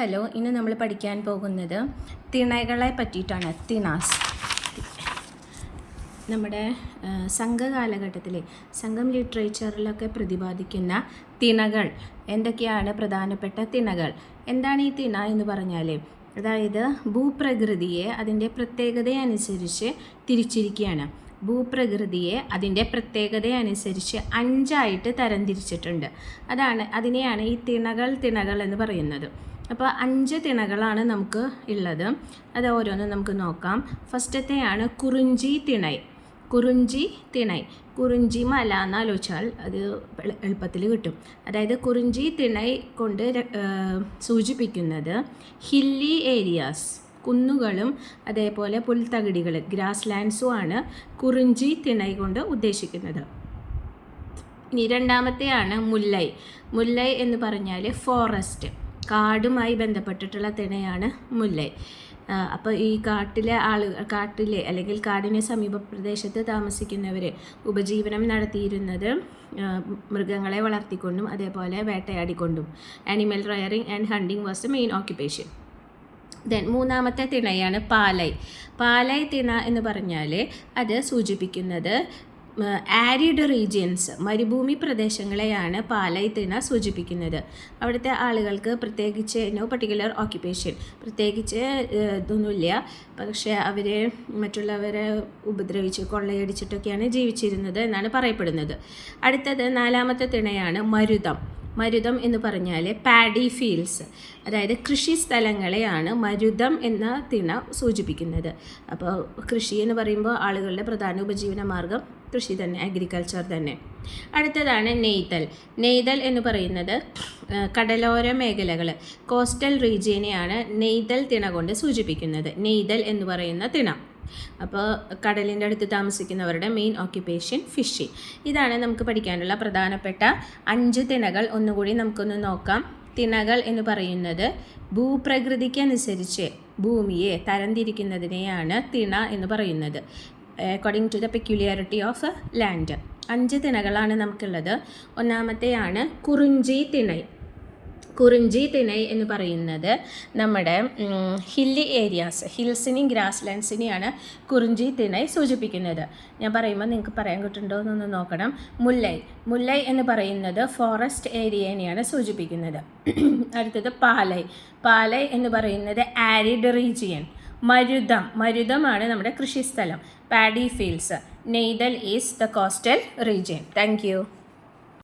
Hello, ഇന്ന് നമ്മൾ പഠിക്കാൻ പോകുന്നത് തിണകളെ പറ്റിയിട്ടാണ്. തിണാസ്. നമ്മുടെ സംഘകാലഘട്ടത്തിലെ സംഘം ലിറ്ററേച്ചറിലൊക്കെ പ്രതിപാദിക്കുന്ന തിണകൾ എന്തൊക്കെയാണ്? പ്രധാനപ്പെട്ട തിണകൾ എന്താണ്? ഈ തിണ എന്ന് പറഞ്ഞാൽ അതായത് ഭൂപ്രകൃതിയെ അതിൻ്റെ പ്രത്യേകതയനുസരിച്ച് തിരിച്ചിരിക്കുകയാണ്. ഭൂപ്രകൃതിയെ അതിൻ്റെ പ്രത്യേകതയനുസരിച്ച് 5ആയിട്ട് തരംതിരിച്ചിട്ടുണ്ട്. അതിനെയാണ് ഈ തിണകൾ എന്ന് പറയുന്നത്. അപ്പോൾ 5 തിണകളാണ് നമുക്ക് ഉള്ളത്. അത് ഓരോന്നും നമുക്ക് നോക്കാം. ഫസ്റ്റത്തെയാണ് കുറിഞ്ചി തിണൈ. കുറിഞ്ചി മല എന്നാലോചിച്ചാൽ അത് എളുപ്പത്തിൽ കിട്ടും. അതായത് കുറിഞ്ചി തിണൈ കൊണ്ട് സൂചിപ്പിക്കുന്നത് ഹില്ലി ഏരിയാസ്, കുന്നുകളും അതേപോലെ പുൽത്തകിടികൾ, ഗ്രാസ് ലാൻഡ്സും ആണ് കുറിഞ്ചി തിണൈ കൊണ്ട് ഉദ്ദേശിക്കുന്നത്. ഇനി രണ്ടാമത്തെയാണ് മുല്ലൈ എന്ന് പറഞ്ഞാൽ ഫോറസ്റ്റ്, കാടുമായി ബന്ധപ്പെട്ടിട്ടുള്ള തിണയാണ് മുല്ലൈ. അപ്പോൾ ഈ കാട്ടിലെ അല്ലെങ്കിൽ കാടിന് സമീപ പ്രദേശത്ത് താമസിക്കുന്നവർ ഉപജീവനം നടത്തിയിരുന്നത് മൃഗങ്ങളെ വളർത്തിക്കൊണ്ടും അതേപോലെ വേട്ടയാടിക്കൊണ്ടും. Animal rearing and hunting was the main occupation. മൂന്നാമത്തെ തിണയാണ് പാലൈ തിണ എന്ന് പറഞ്ഞാൽ അത് സൂചിപ്പിക്കുന്നത് ആരിഡ് റീജിയൻസ്, മരുഭൂമി പ്രദേശങ്ങളെയാണ് പാലൈ തിണ സൂചിപ്പിക്കുന്നത്. അവിടുത്തെ ആളുകൾക്ക് പ്രത്യേകിച്ച് പർട്ടിക്കുലർ ഓക്യുപ്പേഷൻ പ്രത്യേകിച്ച് ഇതൊന്നുമില്ല. പക്ഷേ അവർ മറ്റുള്ളവരെ ഉപദ്രവിച്ച് കൊള്ളയടിച്ചിട്ടൊക്കെയാണ് ജീവിച്ചിരുന്നത് എന്നാണ് പറയപ്പെടുന്നത്. അടുത്തത് 4ാമത്തെ തിണയാണ് മരുതം എന്ന് പറഞ്ഞാൽ പാഡി ഫീൽഡ്സ്, അതായത് കൃഷി സ്ഥലങ്ങളെയാണ് മരുതം എന്ന തിണ സൂചിപ്പിക്കുന്നത്. അപ്പോൾ കൃഷി എന്ന് പറയുമ്പോൾ ആളുകളുടെ പ്രധാന ഉപജീവന മാർഗം കൃഷി തന്നെ, അഗ്രികൾച്ചർ തന്നെ. അടുത്തതാണ് നെയ്തൽ എന്ന് പറയുന്നത് കടലോര മേഖലകൾ, കോസ്റ്റൽ റീജിയനെയാണ് നെയ്തൽ തിണ കൊണ്ട് സൂചിപ്പിക്കുന്നത്. നെയ്തൽ എന്ന് പറയുന്ന തിണ. അപ്പോൾ കടലിൻ്റെ അടുത്ത് താമസിക്കുന്നവരുടെ മെയിൻ ഓക്യുപ്പേഷൻ ഫിഷിംഗ്. ഇതാണ് നമുക്ക് പഠിക്കാനുള്ള പ്രധാനപ്പെട്ട 5 തിണകൾ. ഒന്നുകൂടി നമുക്കൊന്ന് നോക്കാം. തിണകൾ എന്ന് പറയുന്നത് ഭൂപ്രകൃതിക്കനുസരിച്ച് ഭൂമിയെ തരംതിരിക്കുന്നതിനെയാണ് തിണ എന്ന് പറയുന്നത്, according to the peculiarity of land. 5 തിണകളാണ് നമുക്കുള്ളത്. ഒന്നാമത്തെയാണ് കുറിഞ്ചി തിണൈ എന്ന് പറയുന്നത് നമ്മുടെ ഹില്ലി ഏരിയാസ്, ഹിൽസിനെയും ഗ്രാസ് ലാൻഡ്സിനെയാണ് കുറിഞ്ചി തിണൈ സൂചിപ്പിക്കുന്നത്. ഞാൻ പറയുമ്പോൾ നിങ്ങൾക്ക് പറയാൻ കിട്ടുന്നുണ്ടോ എന്നൊന്ന് നോക്കണം. മുല്ലൈ എന്ന് പറയുന്നത് ഫോറസ്റ്റ് ഏരിയനെയാണ് സൂചിപ്പിക്കുന്നത്. അടുത്തത് പാലൈ എന്ന് പറയുന്നത് ആരിഡ് റീജിയൻ. മരുതമാണ് നമ്മുടെ കൃഷിസ്ഥലം, paddy fields. Neithal is the coastal region. Thank U.